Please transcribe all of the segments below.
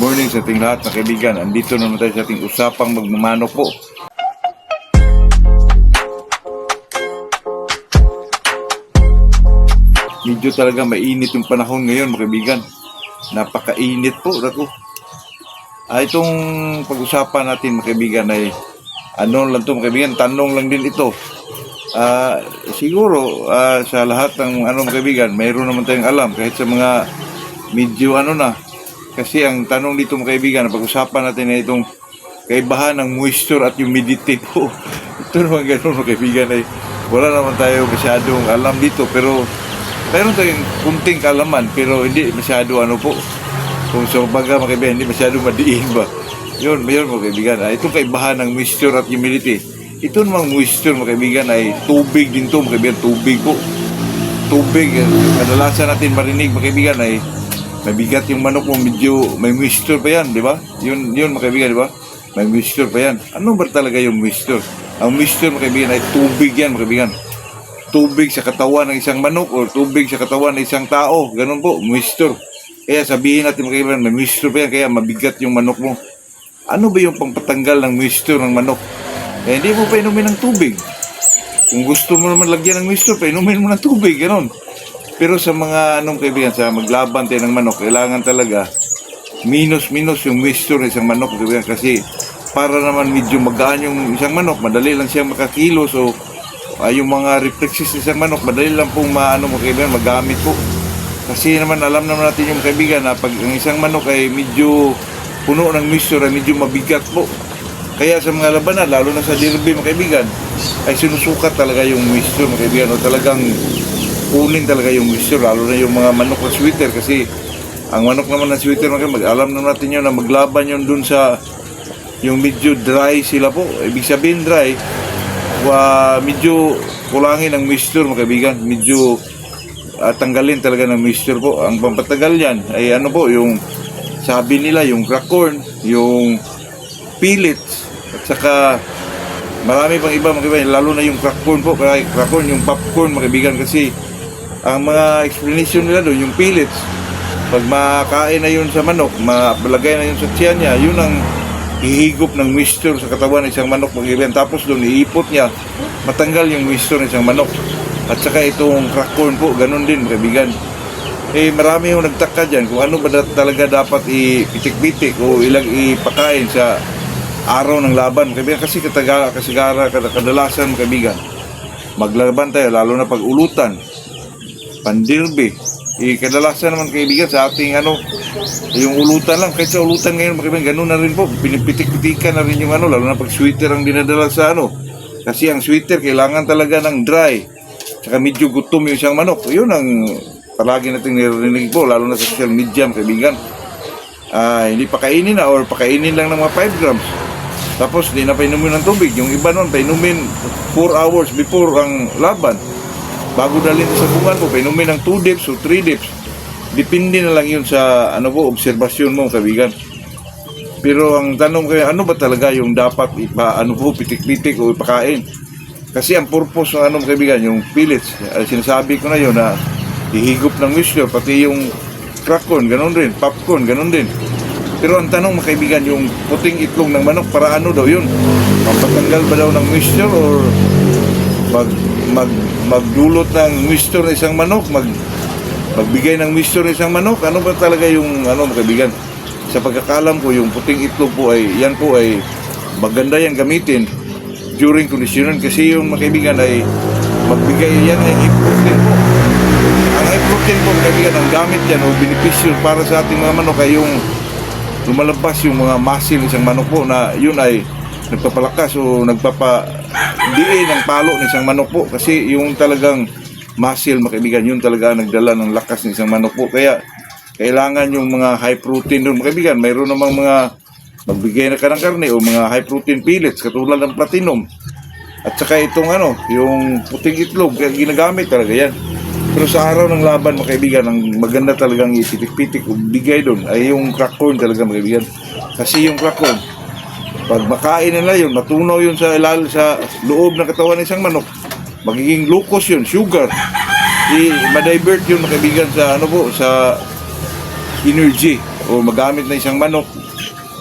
morning sa ating lahat na kaibigan. Andito naman tayo sa ating usapang magmamano po. Medyo talaga mainit yung panahon ngayon mga kaibigan. Napakainit po. Itong pag-usapan natin mga kaibigan ay ano lang to mga kaibigan, tanong lang din ito. Siguro sa lahat ng mga kaibigan, mayroon naman tayong alam kahit sa mga medyo na. Kasi ang tanong dito mga kaibigan, pag-usapan natin ay itong kaibahan ng moisture at humidity po. Ito naman gano'n mga kaibigan ay wala naman tayo masyadong alam dito, pero mayroon tayong kunting kaalaman pero hindi masyado po. Kung sa baga mga kaibigan, hindi masyado madiin ba. Yun mga kaibigan. Itong kaibahan ng moisture at humidity. Ito namang moisture mga kaibigan ay tubig din to mga kaibigan. Tubig po. Tubig. Kadalasan natin marinig mga kaibigan ay mabigat yung manok mo, medyo may moisture pa yan, di ba? Yun mga kaibigan, di ba? May moisture pa yan. Ano ba talaga yung moisture? Ang moisture mga kaibigan ay tubig yan mga kaibigan. Tubig sa katawan ng isang manok o tubig sa katawan ng isang tao. Ganun po, moisture. Kaya sabihin natin mga kaibigan, may moisture pa yan, kaya mabigat yung manok mo. Ano ba yung pangpatanggal ng moisture ng manok? Kaya hindi mo pa inumin ng tubig. Kung gusto mo naman lagyan ng moisture, pa inumin mo ng tubig, ganun. Pero sa mga kaibigan, sa maglaban tayo ng manok, kailangan talaga minus yung moisture ng isang manok, kaibigan, kasi para naman medyo magaan yung isang manok, madali lang siyang makakilos o yung mga reflexes ng isang manok, madali lang pong kaibigan, magamit po. Kasi naman alam naman natin yung kaibigan na pag ang isang manok ay medyo puno ng moisture ay medyo mabigat po. Kaya sa mga labanan, lalo na sa derby mga kaibigan, ay sinusukat talaga yung moisture mga kaibigan o talagang kunin talaga yung moisture, lalo na yung mga manok na sweater kasi ang manok naman na sweater alam naman natin yun na maglaban yun dun sa yung medyo dry sila po. Ibig sabihin dry, medyo kulangin ang moisture mga kaibigan, medyo tanggalin talaga ng moisture po. Ang pampatagal yan ay yung sabi nila yung crack corn, yung pellets at saka marami pang iba mga kaibigan, lalo na yung crack corn po, crack corn, yung popcorn mga kaibigan, kasi ang mga explanation nila doon, yung pellets, pag makain na yun sa manok, malagay na yun sa tiyan niya, yun ang hihigop ng moisture sa katawan ng isang manok mga kaibigan. Tapos doon iipot niya, matanggal yung moisture ng isang manok. At saka itong crack corn po, ganun din mga kaibigan. Marami yung nagtaka dyan kung ano ba talaga dapat ipitik-pitik o ilang ipakain sa araw ng laban mga kaibigan. Kasi kadalasan mga kaibigan, maglaban tayo, lalo na pag ulutan, pandirbe. Kadalasan naman kaibigan sa ating yung ulutan lang, kahit sa ulutan ngayon mga kaibigan, ganun na rin po, pinipitik-pitikan na rin yung lalo na pag sweater ang dinadala sa kasi ang sweater kailangan talaga ng dry, saka medyo gutom yung isang manok. Yun ang palagi natin narinig po, lalo na sa social media mga kaibigan. Hindi pakainin na or pakainin lang ng mga 5 grams, tapos hindi na painumin ng tubig. Yung iba nun painumin 4 hours before ang laban, bago dalhin sa bungan po, painumin ng 2 dips o 3 dips. Depende na lang yun sa obserbasyon mo kaibigan. Pero ang tanong kayo, ano ba talaga yung dapat pitik-pitik o ipakain? Kasi ang purpose ng kaibigan, yung pellets, sinasabi ko na yun na ihigop ng moisture, pati yung crack corn, ganun rin, popcorn, ganun din. Pero ang tanong mga kaibigan, yung puting itlog ng manok, para ano daw yun? Pampatanggal ba daw ng moisture or magdulot ng moisture ng isang manok, magbigay ng moisture ng isang manok? Ano ba talaga yung mga kaibigan? Sa pagkakalam ko, yung puting itlog po ay maganda yan gamitin during conditioning, kasi yung mga kaibigan ay magbigay yan ay high protein po. Ang high protein po mga kaibigan, ang gamit yan o benepisyo para sa ating mga manok ay yung lumalabas yung mga muscle ng isang manok po, na yun ay nagpapalakas o nagpapadiin ng palo ng isang manok po, kasi yung talagang muscle mga kaibigan, yun talaga nagdala ng lakas ng isang manok po. Kaya kailangan yung mga high protein doon mga kaibigan. Mayroon namang mga magbigay na ka ng karne o mga high protein pellets katulad ng platinum at saka itong yung puting itlog, ginagamit talaga yan. Pero sa araw ng laban mga kaibigan, ang maganda talagang ipitik-pitik o bigay doon ay yung crack corn talaga mga kaibigan. Kasi yung crack corn, pag makain nila yun, matunaw yun sa loob ng katawan ng isang manok, magiging glucose yun, sugar, ma-divert yun mga kaibigan sa sa energy o o magamit na isang manok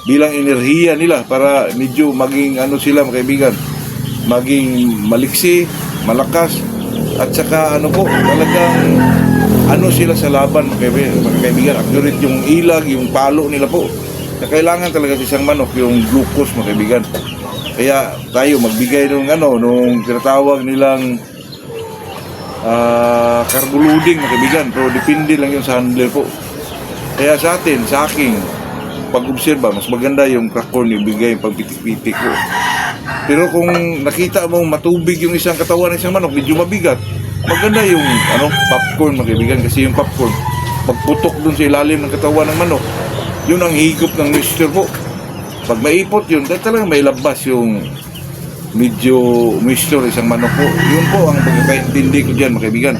bilang enerhiya nila para medyo maging ano sila mga kaibigan, maging maliksi, malakas, at saka ano po, talagang ano sila sa laban mga kaibigan, accurate yung ilag, yung palo nila po. Na kailangan talaga sa isang manok yung glucose mga kaibigan. Kaya tayo magbigay nung tinatawag nilang carbo loading mga kaibigan, pero depende lang yun sa handler po. Kaya sa atin, sa aking pag-obserba, mas maganda yung crackcorn ibigay yung pagpitik-pitik ko. Pero kung nakita mong matubig yung isang katawan ng isang manok, medyo mabigat, maganda yung popcorn mga kaibigan, kasi yung popcorn pagputok dun sa ilalim ng katawan ng manok, yun ang higop ng moisture po. Pag maipot yun, talagang may labas yung medyo moisture isang manok po. Yun po ang pagkakaintindi ko dyan mga kaibigan.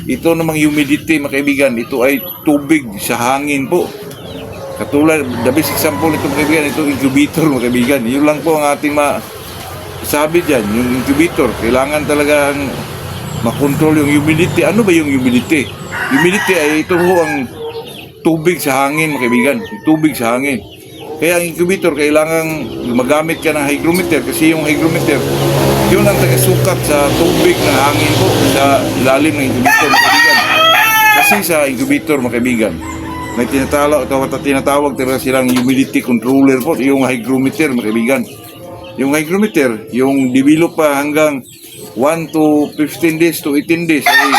Ito namang humidity mga kaibigan, ito ay tubig sa hangin po. Katulad, the best example ito mga kaibigan, ito incubator mga kaibigan. Yun lang po ang ating masabi dyan, yung incubator. Kailangan talagang makontrol yung humidity. Ano ba yung humidity? Humidity ay ito po ang tubig sa hangin mga kaibigan. Tubig sa hangin. Kaya ang incubator, kailangan magamit ka ng hygrometer kasi yung hygrometer, yun ang taga-sukat sa tubig ng hangin po sa ilalim ng incubator mga kaibigan. Kasi sa incubator mga kaibigan, may tinatawag talaga silang humidity controller po, yung hygrometer mga kaibigan. Yung hygrometer, yung develop pa hanggang 1 to 15 days to 18 days ay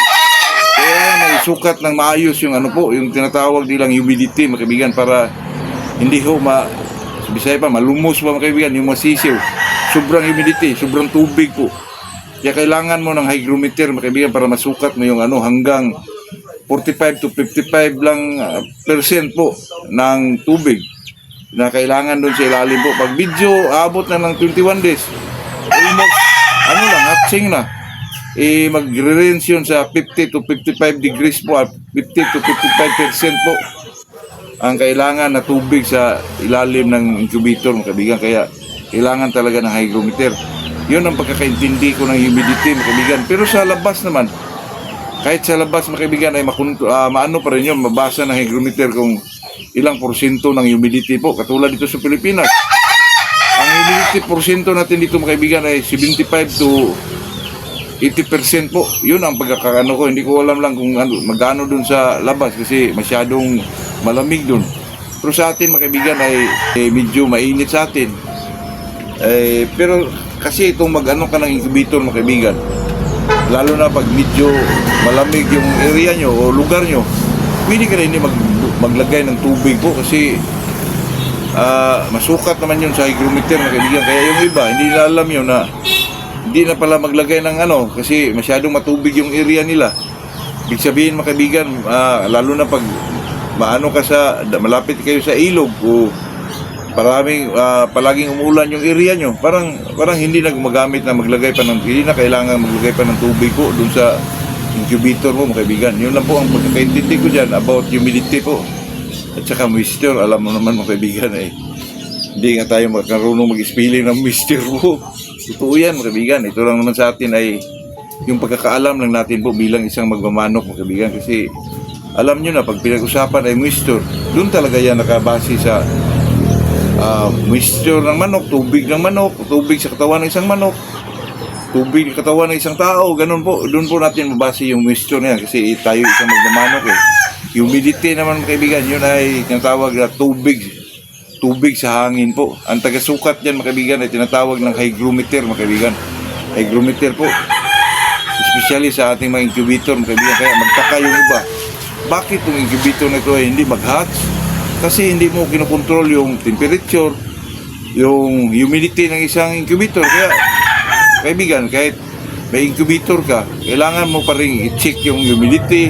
kaya may sukat ng maayos yung yung tinatawag nilang humidity mga kaibigan, para hindi ho Bisaya pa, malumos pa mga kaibigan, yung masisiw. Sobrang humidity, sobrang tubig po. Kaya kailangan mo ng hygrometer mga kaibigan para masukat mo yung hanggang 45 to 55 lang percent po ng tubig na kailangan doon sa ilalim po. Pag video, abot na ng 21 days, almost, hatsing na. Magre-range yun sa 50 to 55 degrees po, 50 to 55% po ang kailangan na tubig sa ilalim ng incubator mga kaibigan. Kaya kailangan talaga ng hygrometer. Yun ang pagkakaintindi ko ng humidity mga kaibigan. Pero sa labas naman, kahit sa labas mga kaibigan ay maano pa rin yun, mabasa ng hygrometer kung ilang porsyento ng humidity po. Katulad dito sa Pilipinas, ang humidity porsyento natin dito mga kaibigan ay 75 to 80% po. Yun ang pagkakaano ko. Hindi ko alam lang kung magkano dun sa labas kasi masyadong malamig dun. Pero sa atin mga kaibigan ay medyo mainit sa atin. Pero kasi itong ka ng incubator mga kaibigan, lalo na pag medyo malamig yung area nyo o lugar nyo, pwede ka na hindi maglagay ng tubig po kasi masukat naman yun sa hygrometer mga kaibigan. Kaya yung iba, hindi na alam yun na hindi na pala maglagay ng kasi masyadong matubig yung area nila. Ibig sabihin mga kaibigan, lalo na pag malapit kayo sa ilog o palaging umulan yung area nyo, parang hindi na gumagamit na hindi na kailangan maglagay pa ng tubig po dun sa incubator mo mga kaibigan. Yun lang po ang pagkakaintindi ko dyan about humidity po at saka moisture. Alam mo naman mga kaibigan hindi nga tayo magkarunong mag-spelling ng moisture po. Totoo yan mga kaibigan. Ito lang naman sa atin ay yung pagkakaalam lang natin po bilang isang magmamanok mga kaibigan, kasi alam nyo na pag pinag-usapan ay moisture, doon talaga yan nakabase sa moisture ng manok, tubig ng manok, tubig sa katawan ng isang manok, tubig sa katawan ng isang tao, ganun po. Doon po natin mabase yung moisture na yan kasi tayo isang magmamanok Humidity naman mga kaibigan, yun ay tinatawag na tubig sa hangin po. Ang taga-sukat dyan mga kaibigan ay tinatawag ng hygrometer mga kaibigan. Hygrometer po, especially sa ating mga incubator mga kaibigan. Kaya magtaka yung iba, bakit yung incubator na ito ay hindi mag-hatch? Kasi hindi mo kinokontrol yung temperature, yung humidity ng isang incubator. Kaya kaibigan, kahit may incubator ka, kailangan mo pa rin i-check yung humidity,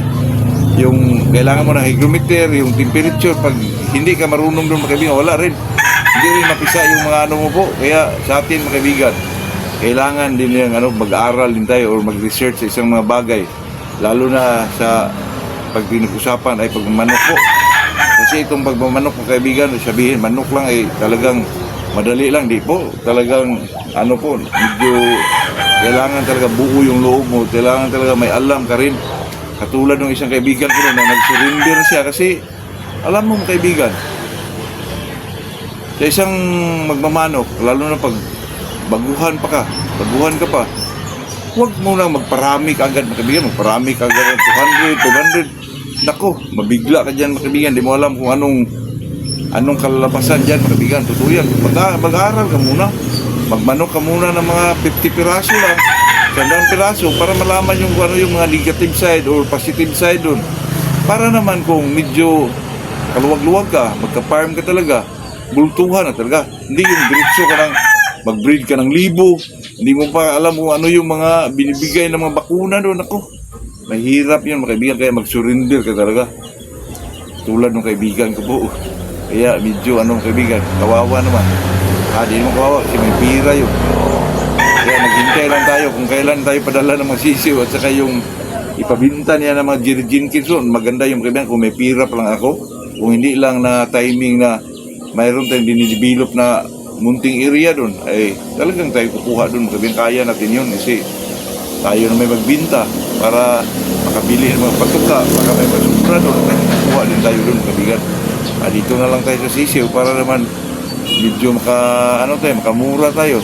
yung kailangan mo ng hygrometer, yung temperature. Pag hindi ka marunong doon mga kaibigan, wala rin. Hindi rin mapisa yung mga mo po. Kaya sa atin mga kaibigan, kailangan din yung mag-aaral din tayo or mag-research sa isang mga bagay. Lalo na sa pag pinag-usapan ay pagmamanok po. Kasi itong pagmamanok mga kaibigan, sabihin manok lang ay talagang madali lang. Di po, talagang medyo kailangan talaga buo yung loob mo. Kailangan talaga may alam ka rin. Katulad ng isang kaibigan ko na nag-surrender siya kasi alam mo mga kaibigan, Sa isang magmamanok, lalo na pag baguhan ka pa, huwag mo na magparami ka agad, mga kaibigan. Magparami ka agad ng 200, 200. Nako, mabigla ka dyan, mga kaibigan. Di mo alam kung anong kalalabasan dyan, mga kaibigan. Totoo yan. Mag-aaral ka muna. Magmanok ka muna ng mga 50 piraso lang, 100 piraso, para malaman yung ano yung mga negative side or positive side dun. Para naman kung medyo kaluwag-luwag ka, magka-farm ka talaga, bultuhan na talaga. Hindi yung diretso ka ng mag-breed ka ng libo, hindi mo pa alam kung ano yung mga binibigay ng mga bakuna doon. Ako, mahirap yun, mga kaibigan, kaya mag-surrender ka talaga. Tulad ng kaibigan ko po. Kaya medyo kaibigan, kawawa naman. Di naman kawawa kasi may pira yun. Kaya naghintay lang tayo kung kailan tayo padala ng mga sisiw at saka yung ipabinta niya ng mga Jerry Jenkins doon. Maganda yung kaibigan kung may pira pa lang ako. Kung hindi lang na timing na mayroon tayong dinidevelop na munting area doon, ay talagang tayo kukuha doon. Kaibigan, kaya natin yun kasi tayo na may magbinta para makabili ng mga patuka, baka may masubra doon. Kukuha din tayo doon, kaibigan. Dito na lang tayo sa sisiw para naman medyo makamura tayo.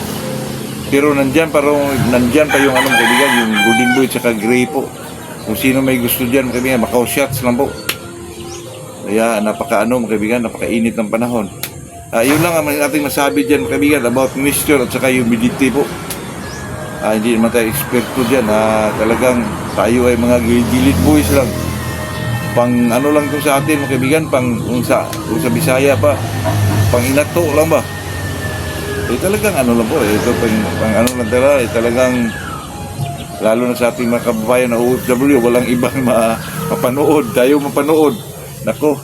Pero nandyan pa yung kaibigan, yung golden boy at saka gray po. Kung sino may gusto dyan, kaibigan, Macau shots lang po. Kaya kaibigan, napakainit ng panahon. Yun lang ang ating masabi dyan, kaibigan, about moisture at saka humidity po. Hindi naman tayo eksperto dyan. Talagang tayo ay mga gilid boys lang. Pang lang to sa atin, mga kaibigan, kung sa Bisaya pa, pang inato lang ba? Talagang lang po, ito pang lang talaga, talagang lalo na sa ating mga kababayan na OFW, walang ibang mapanood, tayo mapanood. Nako,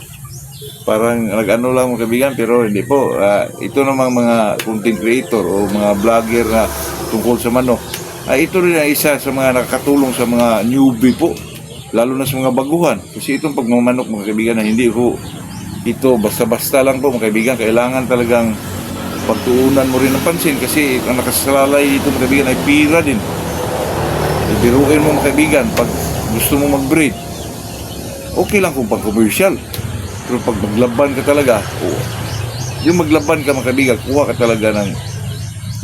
parang lang mga kaibigan, pero hindi po. Ito namang mga content creator o mga vlogger na tungkol sa manok. Ito rin ang isa sa mga nakakatulong sa mga newbie po, lalo na sa mga baguhan. Kasi itong pagmamanok, mga kaibigan, na hindi po ito basta-basta lang po, mga kaibigan. Kailangan talagang pagtuunan mo rin ng pansin kasi ang nakasalalay dito, mga kaibigan, ay pira din. Ibiruin mo, mga kaibigan, pag gusto mo mag-breed, okay lang kung pag-commercial. Pero pag maglaban ka talaga, yung maglaban ka, mga kaibigan, kuha ka talaga ng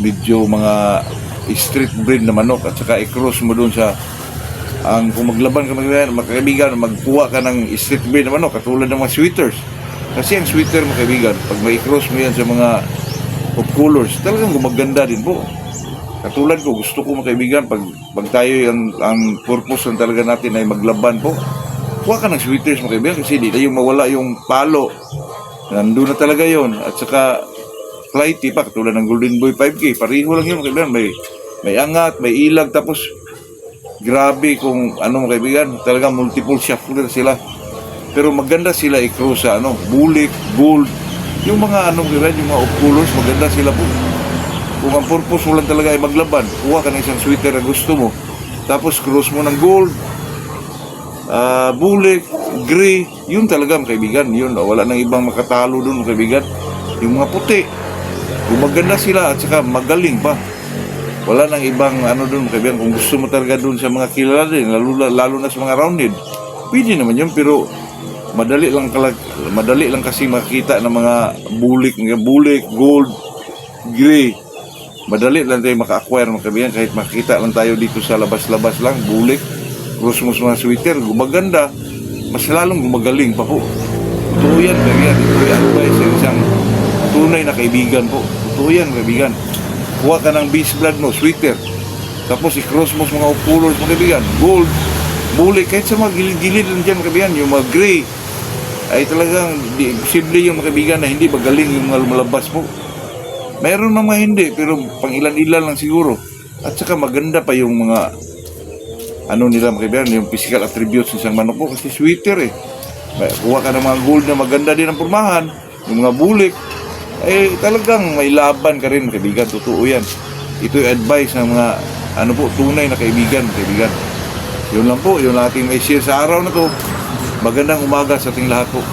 medyo mga street breed na manok at saka i-cross mo dun sa kung maglaban ka, mga kaibigan, magkuha ka ng street breed na manok katulad ng mga sweaters. Kasi ang sweater, mga kaibigan, pag may cross mo yan sa mga of colors, talagang gumaganda din po. Katulad ko, gusto ko, mga kaibigan, pag tayo ang purpose lang talaga natin ay maglaban po, kuha ka ng sweaters, mga kaibigan, kasi di tayo mawala yung palo. Nandun na talaga yon. At saka flighty pa, katulad ng Golden Boy 5K, pareho lang yun, mga kaibigan. May angat, may ilag, tapos grabe kung mga kaibigan, talagang multiple shafter sila. Pero maganda sila i-cross sa bulik, gold, yung mga kaibigan, yung mga off-colors, maganda sila po. Kung ang purpose mo lang talaga ay maglaban, kuha ka ng isang sweater na gusto mo, tapos cross mo ng gold, bulik, gray, yun talaga, mga kaibigan, yun, wala nang ibang makatalo dun, mga kaibigan. Yung mga puti, gumaganda sila at saka magaling pa. Wala nang ibang dun, mga kaibigan. Kung gusto mo talaga dun sa mga kilala din, lalo na sa mga rounded, pwede naman yun, pero madali lang kasi makita ng mga bulik, gold, gray. Madali lang tayo maka-acquire, mga kaibigan, kahit makita lang tayo dito sa labas-labas lang, bulik, cross mo sa mga sweater, gumaganda, mas lalong gumagaling pa po. Totoo yan, kaibigan. Ito yung advice ng isang tunay na kaibigan po. Totoo yan, kaibigan. Kuha ka ng beast blood mo, sweater, tapos i-cross mo sa mga off-colors, mga kaibigan, gold, bulik, kahit sa mga gilid-gilid lang dyan, mga kaibigan, yung mga gray, ay talagang posible yung mga kaibigan na hindi magaling yung mga lumalabas mo. Mayroon mga hindi, pero pang ilan-ilan lang siguro. At saka maganda pa yung mga nila, mga kaibigan, yung physical attributes ng isang manok po, kasi sweater kuha ka ng mga gold na maganda din ang pormahan, yung mga bulik, talagang may laban ka rin, kaibigan. Totoo yan. Ito yung advice ng mga tunay na kaibigan. Yun lang po, yung ating may share sa araw na to. Magandang umaga sa ating lahat po.